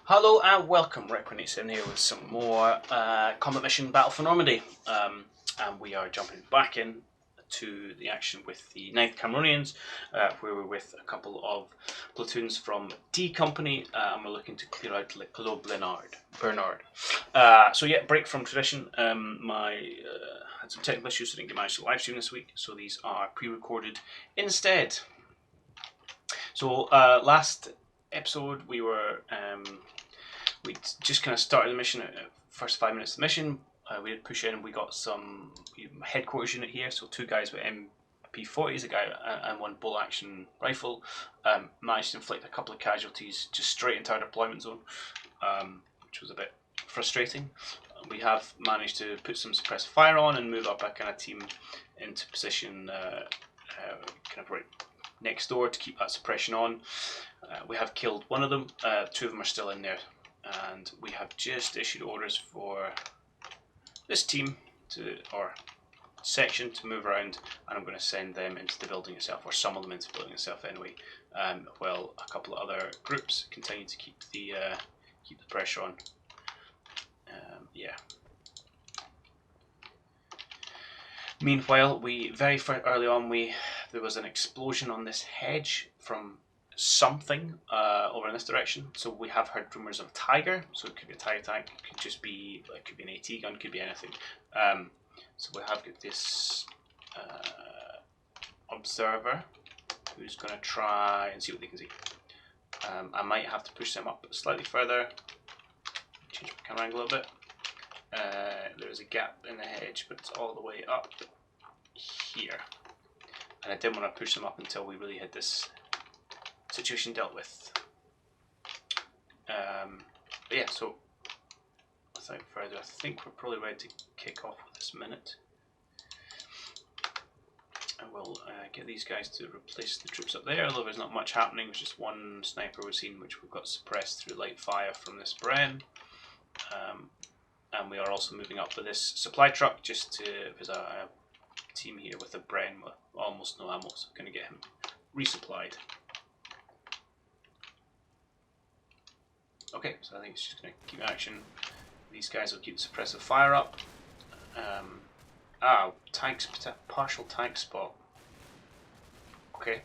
Hello and welcome, Rec187 here with some more combat mission Battle for Normandy. And we are jumping back in to the action with the 9th Cameronians, where we're with a couple of platoons from D Company, and we're looking to clear out Le Clos Bernard. So yeah, break from tradition. Had some technical issues, so I didn't manage to live stream this week, so these are pre-recorded instead. So last episode we just kind of started the mission. First 5 minutes of the mission, we did push in and we got some headquarters unit here. So 2 guys with MP40s, a guy and 1 bolt action rifle. Managed to inflict a couple of casualties just straight into our deployment zone, which was a bit frustrating. We have managed to put some suppressive fire on and move up a kind of team into position, kind of right next door to keep that suppression on. We have killed 1 of them, 2 of them are still in there, and we have just issued orders for this team or section to move around, and I'm going to send them into the building itself, or some of them into the building itself anyway, while a couple of other groups continue to keep the pressure on. Yeah. Meanwhile, very early on, there was an explosion on this hedge from something over in this direction. So we have heard rumours of a Tiger. So it could be a Tiger tank. It could just be, it could be an AT gun. It could be anything. So we have got this observer who's going to try and see what they can see. I might have to push them up slightly further. Change my camera angle a little bit. There's a gap in the hedge, but it's all the way up here, and I didn't want to push them up until we really had this situation dealt with. But yeah, so without further, I think we're probably ready to kick off with this minute. And we'll get these guys to replace the troops up there, although there's not much happening. There's just 1 sniper we've seen, which we've got suppressed through light fire from this Bren. And we are also moving up with this supply truck, just to, there's a team here with a Bren with almost no ammo, so I'm going to get him resupplied. Okay, so I think it's just going to keep action. These guys will keep the suppressive fire up. Tanks, partial tank spot. Okay.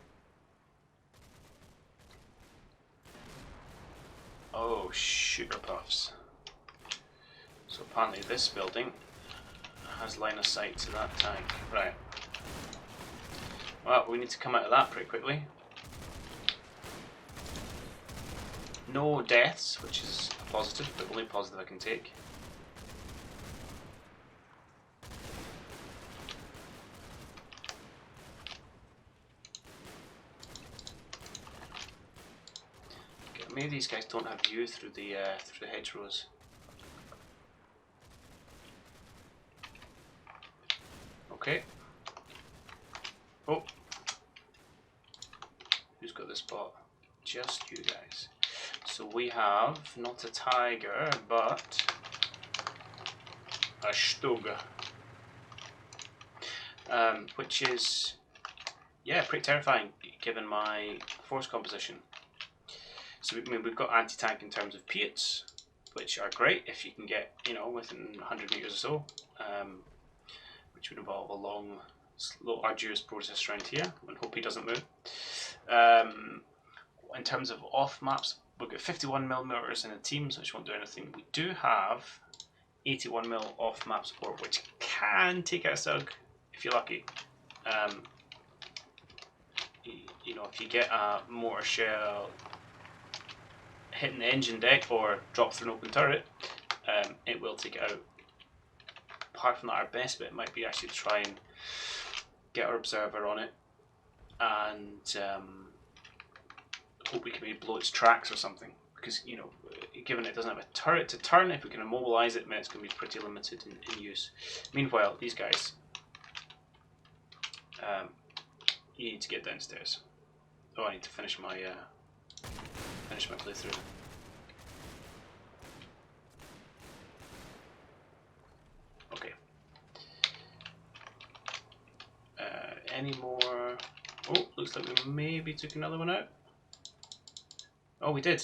Oh, sugar puffs. So apparently this building has line of sight to that tank. Right. Well, we need to come out of that pretty quickly. No deaths, which is a positive, but only positive I can take. Okay, maybe these guys don't have view through the hedgerows. Okay. Oh. Who's got the spot? Just you guys. So we have not a Tiger, but a Stug. Which is, yeah, pretty terrifying given my force composition. So we've got anti-tank in terms of Piats, which are great if you can get, within 100 meters or so. Which would involve a long, slow, arduous process around here, and hope he doesn't move. In terms of off maps, we've got 51mm in the teams, which won't do anything. We do have 81mm off map support, which can take out a Sug if you're lucky. If you get a mortar shell hitting the engine deck or drop through an open turret, it will take it out. Apart from that, our best bit might be actually to try and get our observer on it and hope we can maybe blow its tracks or something, because given it doesn't have a turret to turn, if we can immobilize it, then it's going to be pretty limited in use. Meanwhile, these guys, you need to get downstairs. Oh, I need to finish my playthrough. Any more? Oh, looks like we maybe took another one out. Oh, we did.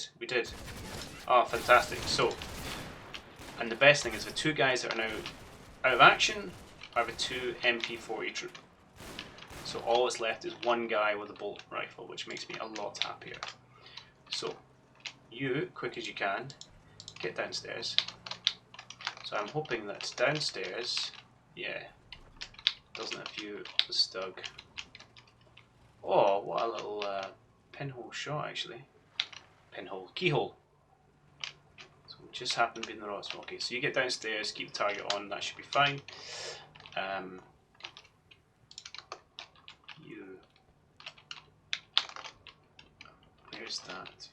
Oh, fantastic. So, and the best thing is the two guys that are now out of action are the two MP40 troop. So all that's left is one guy with a bolt rifle, which makes me a lot happier. So, you, quick as you can, get downstairs. So I'm hoping that downstairs, yeah, doesn't have you, the Stug. Oh, what a little pinhole shot, actually. Pinhole, keyhole. So we just happen to be in the right spot. Okay, so you get downstairs, keep the target on, that should be fine. You, where's that?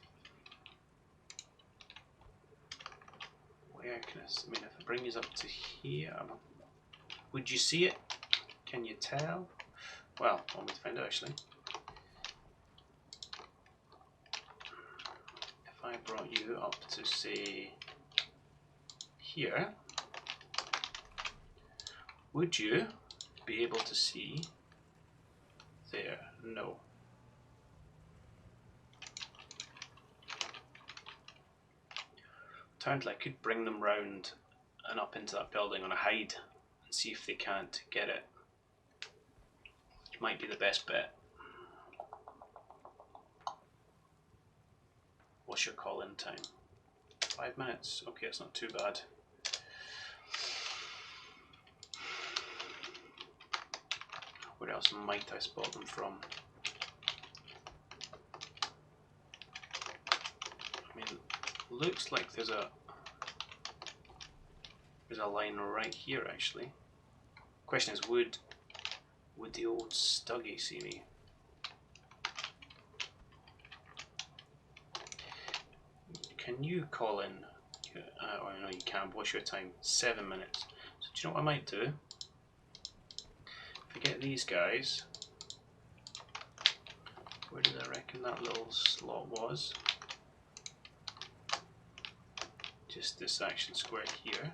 Where can I mean, if I bring you up to here, would you see it? Can you tell? Well, I'll need to find out actually. If I brought you up to say here, would you be able to see there? No. Turns like I could bring them round and up into that building on a hide and see if they can't get it. Might be the best bet. What's your call-in time? 5 minutes. Okay, it's not too bad. Where else might I spot them from? I mean, looks like there's a line right here actually. Question is, would the old Stuggy see me? Can you call in? Or no, you can't. What's your time? 7 minutes. So do you know what I might do? If I get these guys, where did I reckon that little slot was? Just this action square here.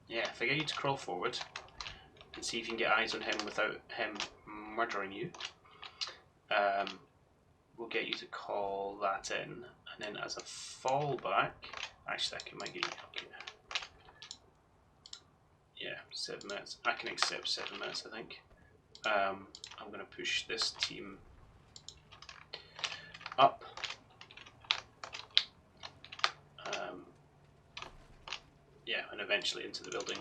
Yeah, if I get you to crawl forward and see if you can get eyes on him without him murdering you, we'll get you to call that in, and then as a fallback, actually I might get you, okay. Yeah, 7 minutes. I can accept 7 minutes, I think. I'm going to push this team up. Yeah, and eventually into the building.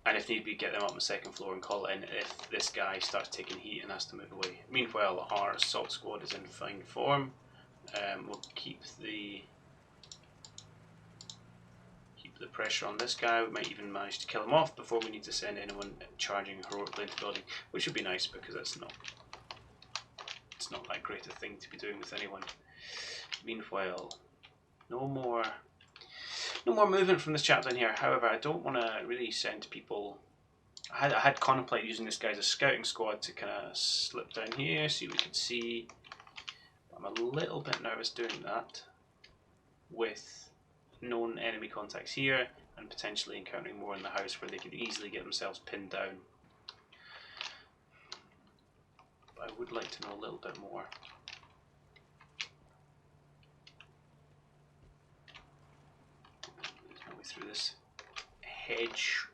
And if need be, get them up on the second floor and call it in if this guy starts taking heat and has to move away. Meanwhile, our assault squad is in fine form. We'll keep the pressure on this guy. We might even manage to kill him off before we need to send anyone charging heroically into the building, which would be nice because it's not that great a thing to be doing with anyone. Meanwhile, no more movement from this chap down here. However, I don't want to really send people. I had contemplated using this guy as a scouting squad to kind of slip down here, see what we could see. I'm a little bit nervous doing that with known enemy contacts here and potentially encountering more in the house where they could easily get themselves pinned down. But I would like to know a little bit more. There's no way through this hedge.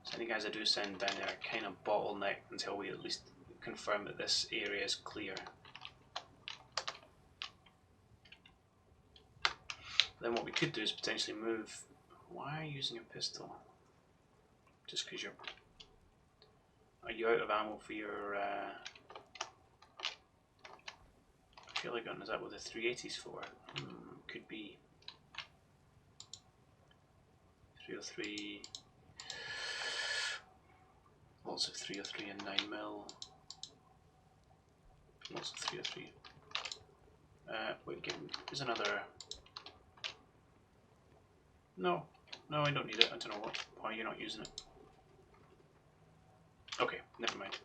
So any guys I do send down there are kind of bottlenecked until we at least confirm that this area is clear. Then what we could do is potentially move. Why are you using a pistol? Just because you're... Are you out of ammo for your... Trailer gun? Is that what the 380's for? Could be. 303... Lots of 303 and 9mm. Lots of 303. Wait, there's another... No, I don't need it. I don't know why you're not using it. Okay, never mind.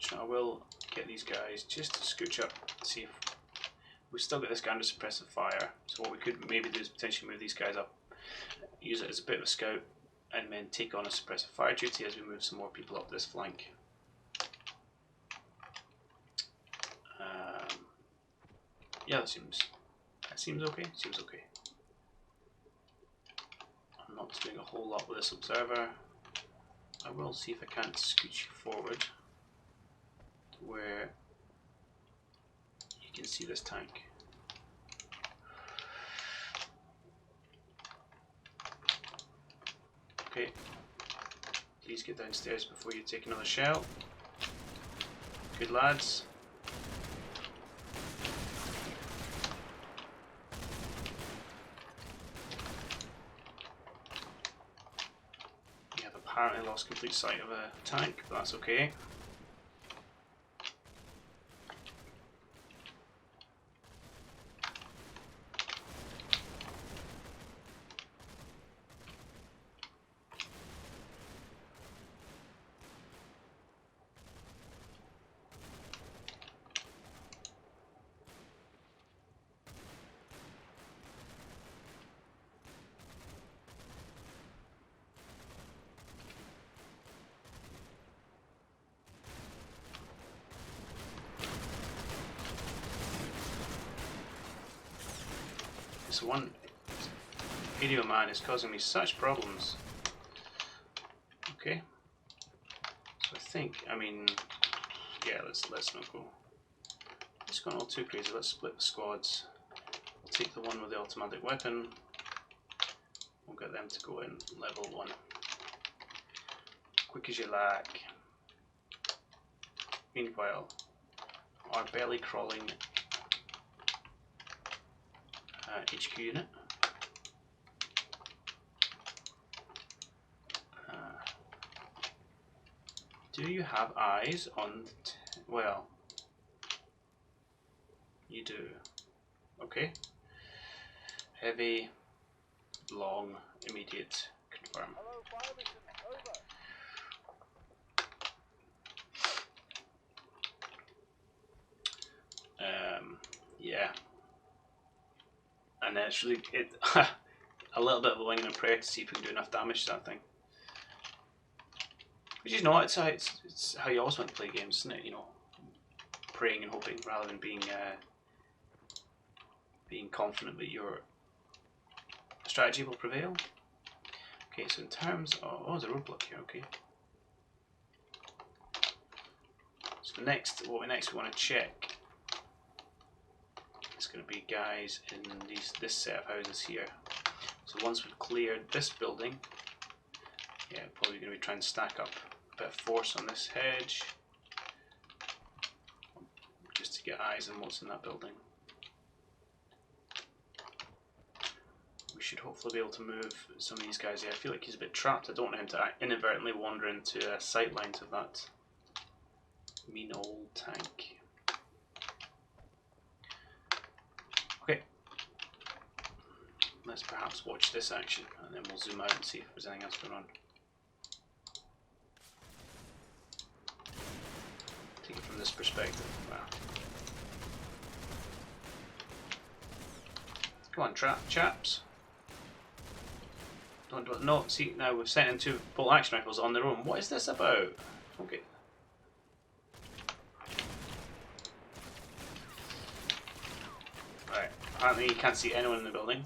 So I will get these guys just to scooch up, see if we've still got this guy under suppressive fire, so what we could maybe do is potentially move these guys up, use it as a bit of a scout, and then take on a suppressive fire duty as we move some more people up this flank. Yeah, that seems okay. Seems okay. I'm not doing a whole lot with this observer. I will see if I can't scooch you forward to where you can see this tank. Okay, please get downstairs before you take another shell. Good lads. We have apparently lost complete sight of a tank, but that's okay. This one video man is causing me such problems. Okay, so I think, I mean, yeah, let's not go. It's gone all too crazy. Let's split the squads. We'll take the one with the automatic weapon. We'll get them to go in level 1. Quick as you like. Meanwhile, our belly crawling HQ unit. Do you have eyes on well, you do. Okay. Heavy, long, immediate, confirm. Hello, fire mission, over. Yeah. And then it's really a little bit of a wing and a prayer to see if we can do enough damage to that thing. Which is not, it's how you always want to play games, isn't it? You know, praying and hoping rather than being confident that your strategy will prevail. Okay, so in terms of, oh, there's a roadblock here. Okay. So what we next want to check is going to be guys in this set of houses here. So once we've cleared this building, yeah, probably going to be trying to stack up a bit of force on this hedge, just to get eyes on what's in that building. We should hopefully be able to move some of these guys here. I feel like he's a bit trapped. I don't want him to inadvertently wander into sight lines of that mean old tank. Okay, let's perhaps watch this action and then we'll zoom out and see if there's anything else going on. Take it from this perspective. Wow. Come on, chaps. No, see, now we've sent in 2 bolt action rifles on their own. What is this about? Okay. Right, apparently you can't see anyone in the building.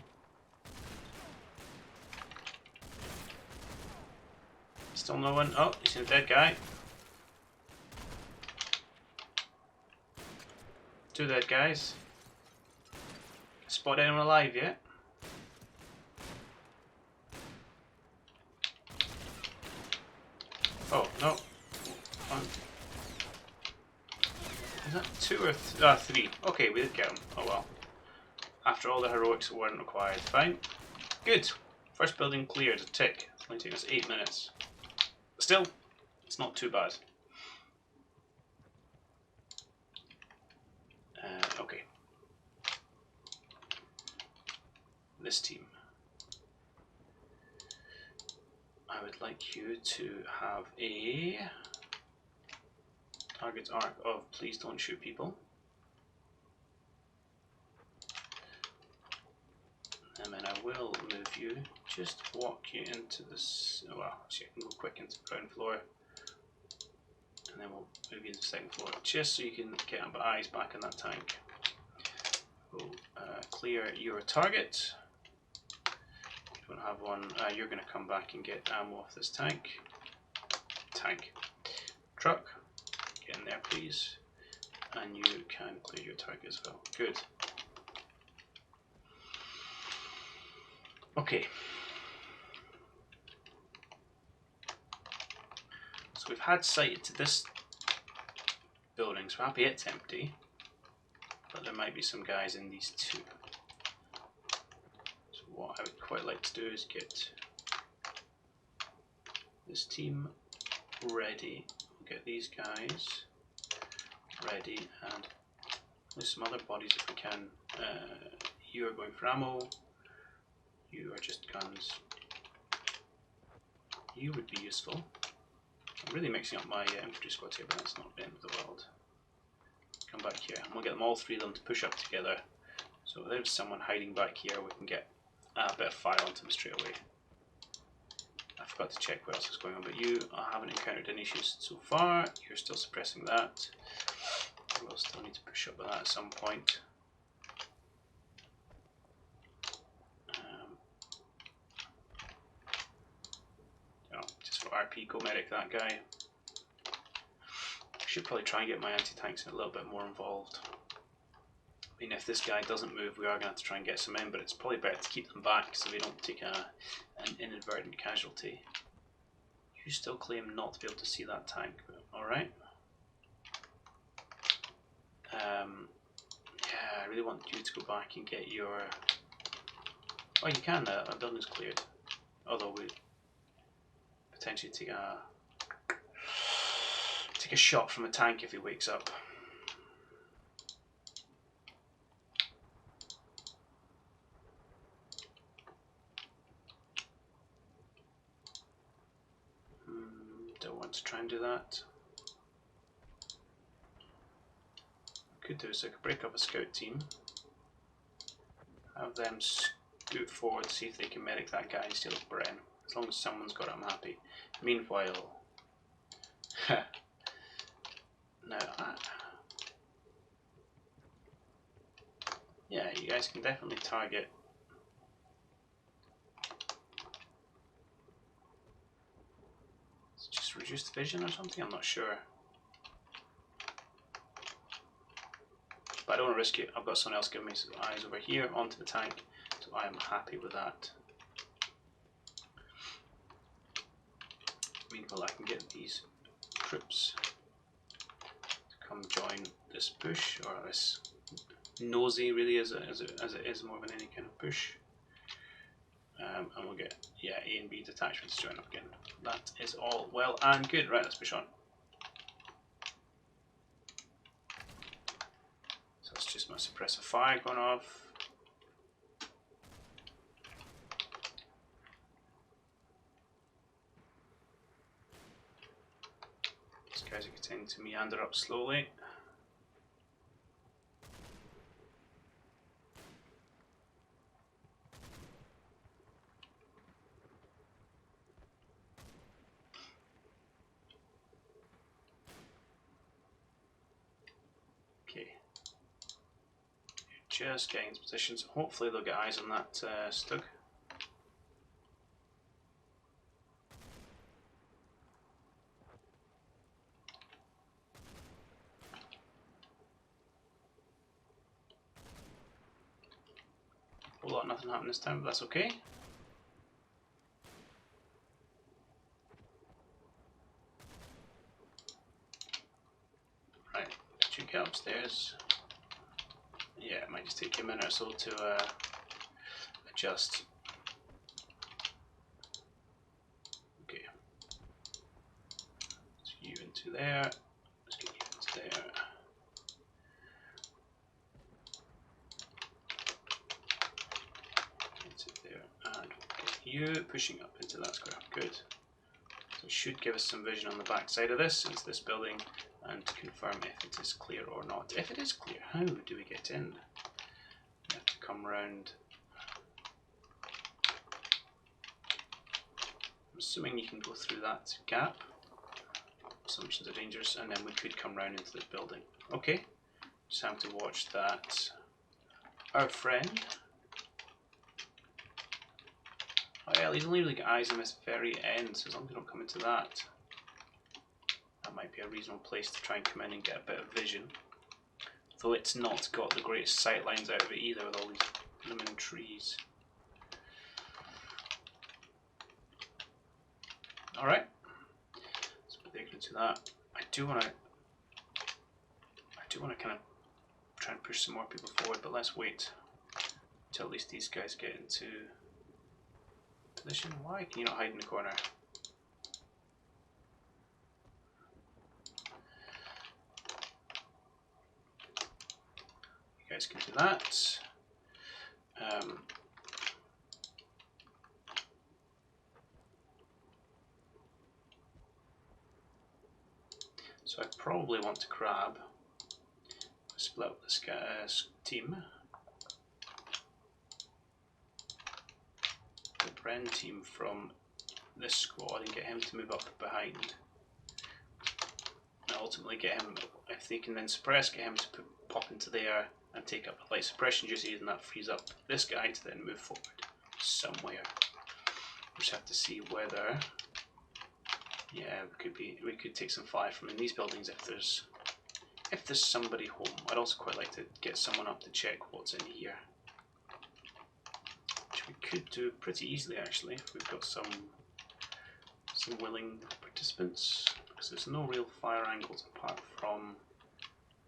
Still no one. Oh, you see a dead guy. 2 dead guys. Spot anyone alive yet? Oh, no. 1. Is that 2 or 3? Okay, we did get them. Oh well. After all the heroics that weren't required. Fine. Good. First building cleared. A tick. It's only taken us 8 minutes. But still, it's not too bad. Okay. This team. I would like you to have a target arc of please don't shoot people. will move you, just walk you into this, well, actually I can go quick into the ground floor, and then we'll move you into the second floor, just so you can get eyes back on that tank. We'll clear your target. You don't have one, you're going to come back and get ammo off this tank. Truck, get in there please, and you can clear your target as well. Good. Okay. So we've had sight to this building, so we're happy it's empty, but there might be some guys in these two. So what I would quite like to do is get this team ready, get these guys ready, and there's some other bodies if we can. You are going for ammo, you are just guns. You would be useful. I'm really mixing up my infantry squad here, but that's not the end of the world. Come back here, and we'll get them, all three of them, to push up together. So there's someone hiding back here, we can get a bit of fire onto them straight away. I forgot to check what else is going on, but you haven't encountered any issues so far. You're still suppressing that. We'll still need to push up with that at some point. Just for RP, go medic that guy. I should probably try and get my anti-tanks a little bit more involved. I mean, if this guy doesn't move, we are going to have to try and get some in, but it's probably better to keep them back so they don't take an inadvertent casualty. You still claim not to be able to see that tank, but alright. Yeah, I really want you to go back and get your... Oh, you can, our building's cleared. Although we potentially take a shot from a tank if he wakes up. Don't want to try and do that. Could do is I could break up a scout team, have them scoot forward, see if they can medic that guy and steal a Bren. As long as someone's got it, I'm happy. Meanwhile, now, yeah, you guys can definitely target. It's just reduced vision or something, I'm not sure. But I don't want to risk it. I've got someone else giving me some eyes over here onto the tank, so I am happy with that. Meanwhile, I can get these troops to come join this push, or this nosy really, as it is more than any kind of push. And we'll get, yeah, A and B detachments to join up again. That is all well and good. Right, let's push on. So it's just my suppressive fire going off. These guys are continuing to meander up slowly. Just getting into positions. Hopefully they'll get eyes on that Stug. Whole lot, nothing happened this time, but that's okay. Right, did you get upstairs? Yeah, it might just take you a minute or so to adjust. Okay. Let's get you into there. Let's get you into there. Into there. And we'll get you pushing up into that square. Good. So it should give us some vision on the back side of this, into this building, and to confirm if it is clear or not. If it is clear, how do we get in? We have to come round assuming you can go through that gap. Assumptions are dangerous, and then we could come round into this building. Okay, just have to watch that. Our friend. Oh yeah, he's only really got eyes on this very end, so as long as we don't come into that, that might be a reasonable place to try and come in and get a bit of vision. Though it's not got the greatest sight lines out of it either, with all these blooming trees. Alright, so they're going to do that. I do want to kind of try and push some more people forward, but let's wait until at least these guys get into position. Why can you not hide in the corner? You guys can do that. So I probably want to grab, split up this guy's team. The Bren team from this squad and get him to move up behind. And ultimately get him, if they can then suppress, get him to pop into there and take up the light suppression duty, and that frees up this guy to then move forward somewhere. We just have to see whether, yeah, we could take some fire from in these buildings if there's somebody home. I'd also quite like to get someone up to check what's in here, which we could do pretty easily actually if we've got some willing participants, because there's no real fire angles apart from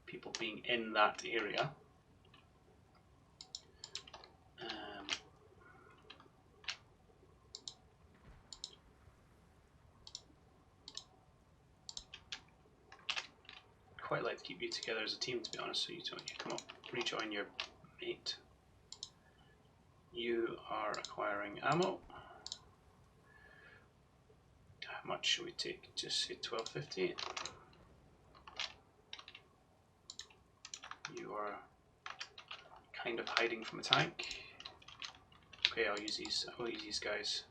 people being in that area. Quite like to keep you together as a team, to be honest, so you come up, rejoin your mate. You are acquiring ammo. How much should we take? Just say 1250. You are kind of hiding from a tank. Okay, I'll use these guys.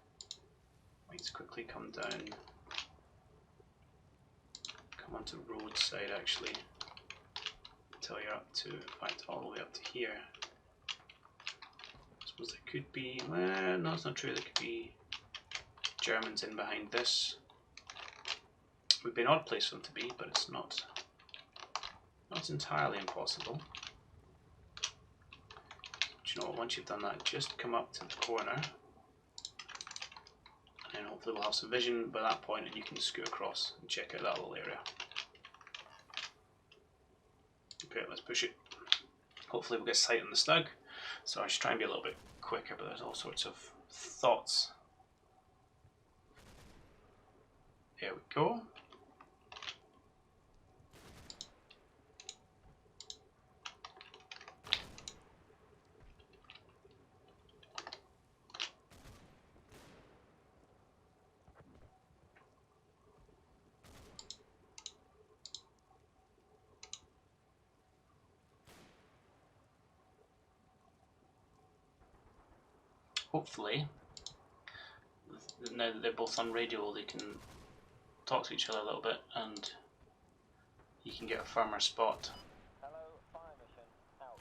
Let's quickly come down. Come onto roadside actually. Until you're up to, in fact, all the way up to here. I suppose there could be, well, no, it's not true. There could be Germans in behind this. Would be an odd place for them to be, but it's not entirely impossible. Do you know what? Once you've done that, just come up to the corner, and hopefully we'll have some vision by that point, and you can scoot across and check out that little area. Okay, let's push it. Hopefully we'll get sight on the snug. So I should try and be a little bit quicker, but there's all sorts of thoughts. There we go. Hopefully, now that they're both on radio, they can talk to each other a little bit, and you can get a firmer spot. Hello, fire mission out.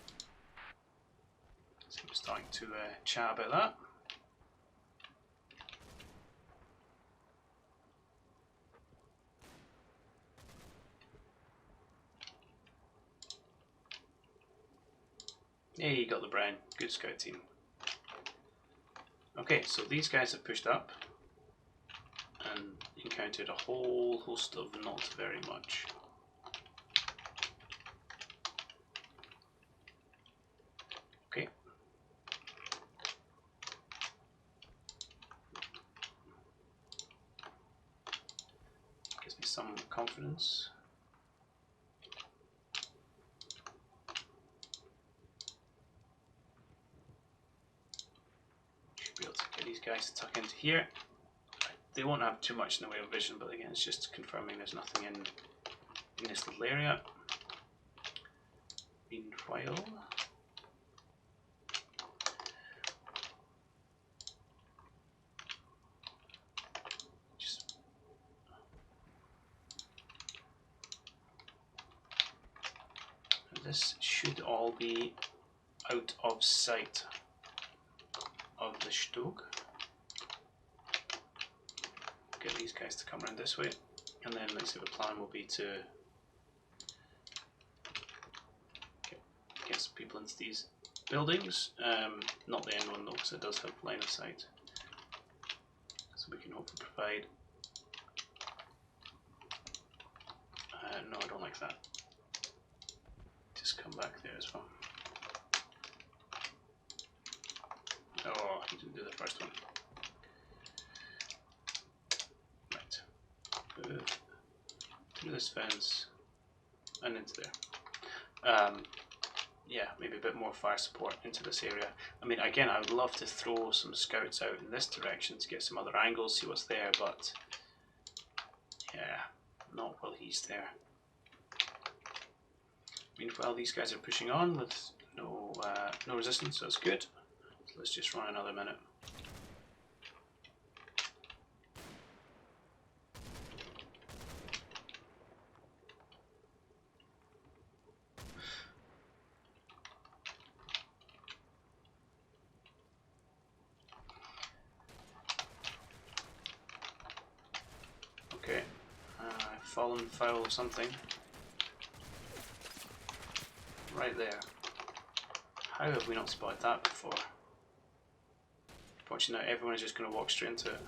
So we're starting to chat about that. Yeah, you got the brain. Good scout team. Okay, so these guys have pushed up and encountered a whole host of not very much. Okay. Gives me some confidence. Be able to get these guys to tuck into here. They won't have too much in the way of vision, but again, it's just confirming there's nothing in this little area. Meanwhile, this should all be out of sight of the Stug. Get these guys to come around this way, and then let's see, the plan will be to get some people into these buildings. Not the end one though, because it does have line of sight, so we can hopefully provide. No, I don't like that. Just come back there as well. Oh, he didn't do the first one. Right. Move through this fence and into there. Yeah, maybe a bit more fire support into this area. I mean, again, I would love to throw some scouts out in this direction to get some other angles, see what's there, but yeah, not while he's there. Meanwhile, these guys are pushing on with no resistance, so that's good. So let's just run another minute. Okay, I've fallen foul of something. Right there. How have we not spotted that before? Fortunately, now everyone is just going to walk straight into it.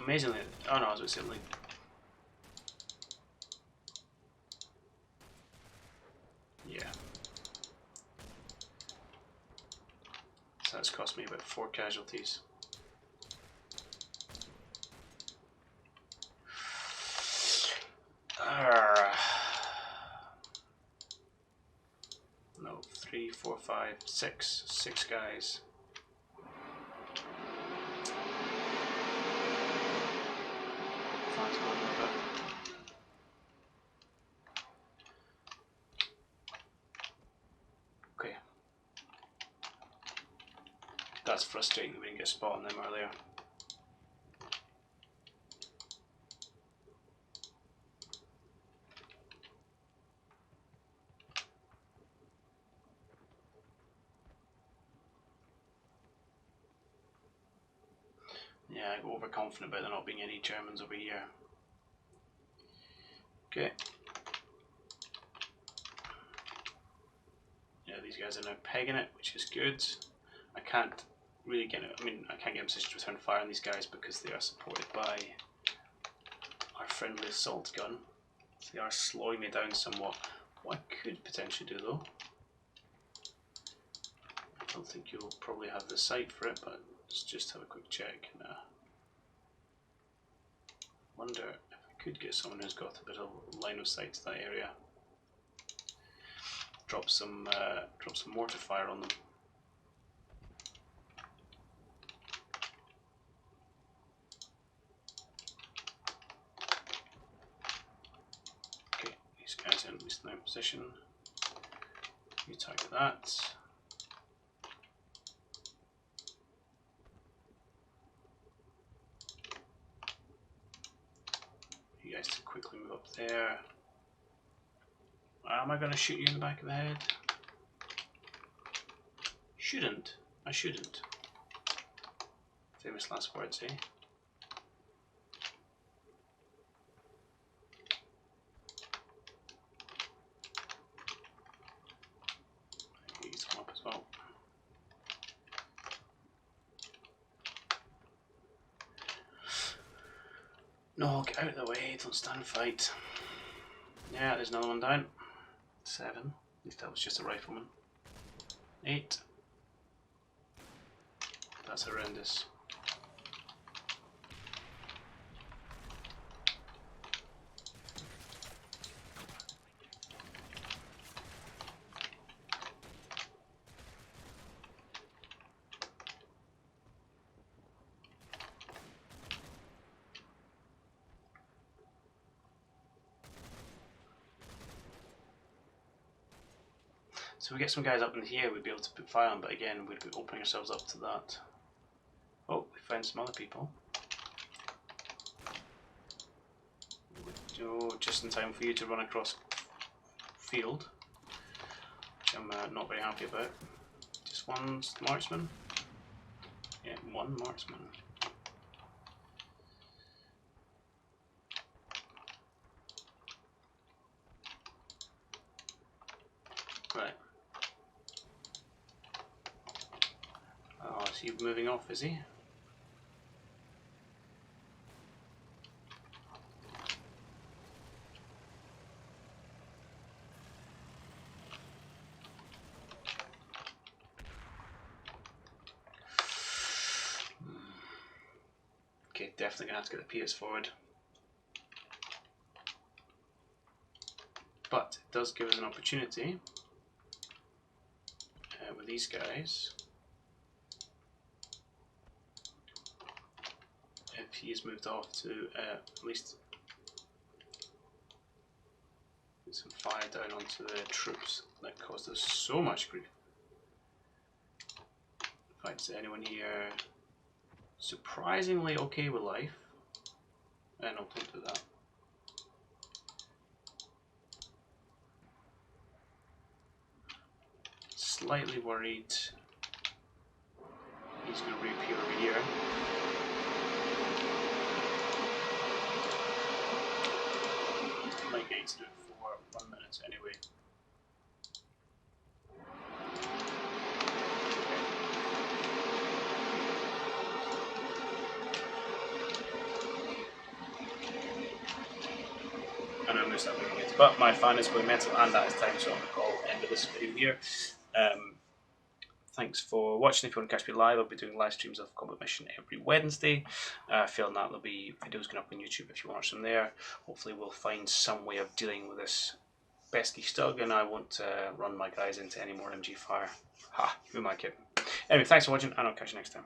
Amazingly, oh no, I was going to say like. Yeah. So that's cost me about 4 casualties. No, 3, 4, 5, 6. 6 guys. Fans going over. Okay. That's frustrating that we didn't get a spot on them earlier. Yeah, I got overconfident about there not being any Germans over here. Okay. Yeah, these guys are now pegging it, which is good. I can't really get it. I mean, I can't get them to return fire on these guys because they are supported by our friendly assault gun. So they are slowing me down somewhat. What I could potentially do though, I don't think you'll probably have the sight for it, but let's just have a quick check. Nah. Wonder if I could get someone who's got a bit of line of sight to that area. Drop some mortar fire on them. Okay, these guys are at least now in position. You target that. You guys to quickly move up there. Am I going to shoot you in the back of the head? Shouldn't. I shouldn't. Famous last words, eh? He's come up as well. No, get out of the way, don't stand and fight. Yeah, there's another one down. 7. At least that was just a rifleman. 8. That's horrendous. So we get some guys up in here, we'd be able to put fire on, but again, we'd be opening ourselves up to that. Oh, we found some other people. Oh, just in time for you to run across field, which I'm not very happy about. Just one marksman. Yeah, one marksman. Right. Oh, is he moving off, is he? Okay, definitely gonna have to get the PS forward. But it does give us an opportunity with these guys. If he's moved off to at least put some fire down onto the troops that caused us so much grief. In fact, is anyone here surprisingly okay with life? No, don't do that. Slightly worried he's going to reappear over here. Might get to do it for 1 minute anyway. And I missed that moving it. But my fan is going mental and that is time, so I'm going to call end of this video here. Thanks for watching. If you want to catch me live, I'll be doing live streams of Combat Mission every Wednesday. Failing that, there'll be videos going up on YouTube if you want to watch them there. Hopefully we'll find some way of dealing with this pesky Stug, and I won't run my guys into any more MG fire. Ha, who am I kidding? Anyway, thanks for watching, and I'll catch you next time.